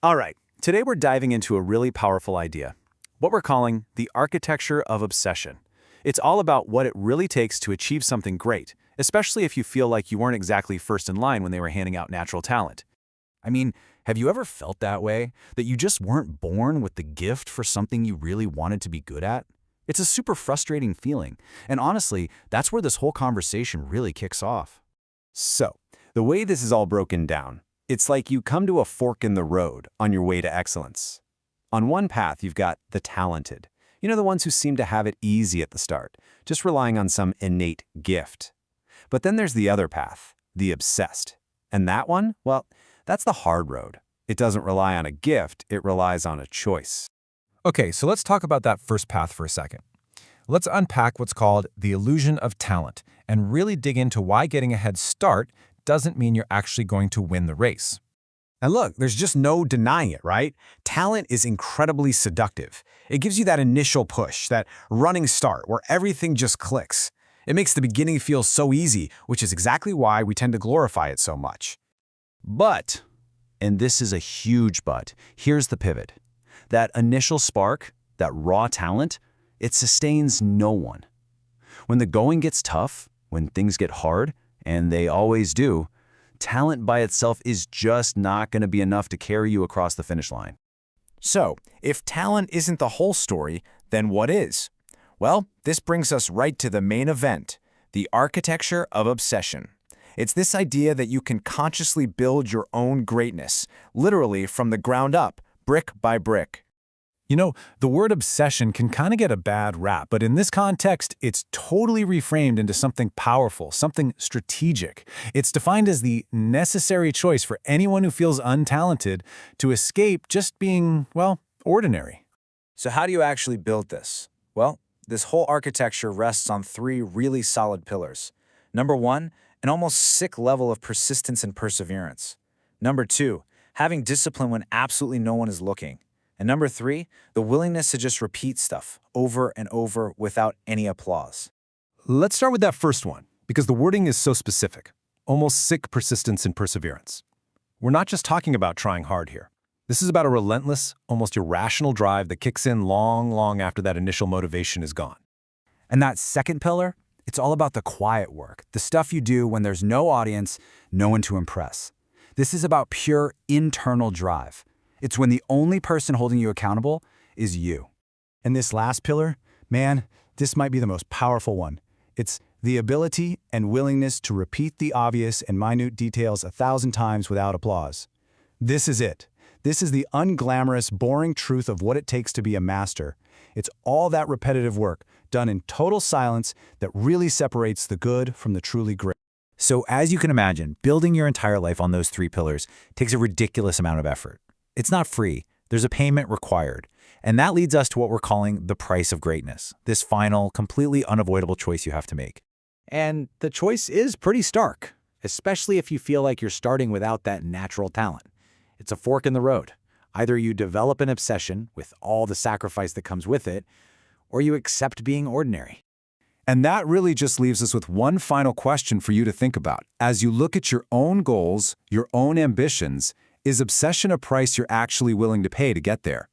All right, today we're diving into a really powerful idea, what we're calling the architecture of obsession. It's all about what it really takes to achieve something great, especially if you feel like you weren't exactly first in line when they were handing out natural talent. I mean, have you ever felt that way? That you just weren't born with the gift for something you really wanted to be good at? It's a super frustrating feeling, and honestly, that's where this whole conversation really kicks off. So, the way this is all broken down, it's like you come to a fork in the road on your way to excellence. On one path, you've got the talented. You know, the ones who seem to have it easy at the start, just relying on some innate gift. But then there's the other path, the obsessed. And that one, well, that's the hard road. It doesn't rely on a gift, it relies on a choice. Okay, so let's talk about that first path for a second. Let's unpack what's called the illusion of talent and really dig into why getting a head start doesn't mean you're actually going to win the race. And look, there's just no denying it, right? Talent is incredibly seductive. It gives you that initial push, that running start where everything just clicks. It makes the beginning feel so easy, which is exactly why we tend to glorify it so much. But, and this is a huge but, here's the pivot. That initial spark, that raw talent, it sustains no one. When the going gets tough, when things get hard, and they always do, talent by itself is just not going to be enough to carry you across the finish line. So, if talent isn't the whole story, then what is? Well, this brings us right to the main event, the architecture of obsession. It's this idea that you can consciously build your own greatness, literally from the ground up, brick by brick. You know, the word obsession can kind of get a bad rap, but in this context, it's totally reframed into something powerful, something strategic. It's defined as the necessary choice for anyone who feels untalented to escape just being, well, ordinary. So how do you actually build this? Well, this whole architecture rests on three really solid pillars. Number one, an almost sick level of persistence and perseverance. Number two, having discipline when absolutely no one is looking. And number three, the willingness to just repeat stuff over and over without any applause. Let's start with that first one, because the wording is so specific. Almost sick persistence and perseverance. We're not just talking about trying hard here. This is about a relentless, almost irrational drive that kicks in long after that initial motivation is gone. And that second pillar, it's all about the quiet work, the stuff you do when there's no audience, no one to impress. This is about pure internal drive. It's when the only person holding you accountable is you. And this last pillar, man, this might be the most powerful one. It's the ability and willingness to repeat the obvious and minute details 1,000 times without applause. This is it. This is the unglamorous, boring truth of what it takes to be a master. It's all that repetitive work, done in total silence, that really separates the good from the truly great. So as you can imagine, building your entire life on those three pillars takes a ridiculous amount of effort. It's not free. There's a payment required. And that leads us to what we're calling the price of greatness, this final, completely unavoidable choice you have to make. And the choice is pretty stark, especially if you feel like you're starting without that natural talent. It's a fork in the road. Either you develop an obsession with all the sacrifice that comes with it, or you accept being ordinary. And that really just leaves us with one final question for you to think about. As you look at your own goals, your own ambitions, is obsession a price you're actually willing to pay to get there?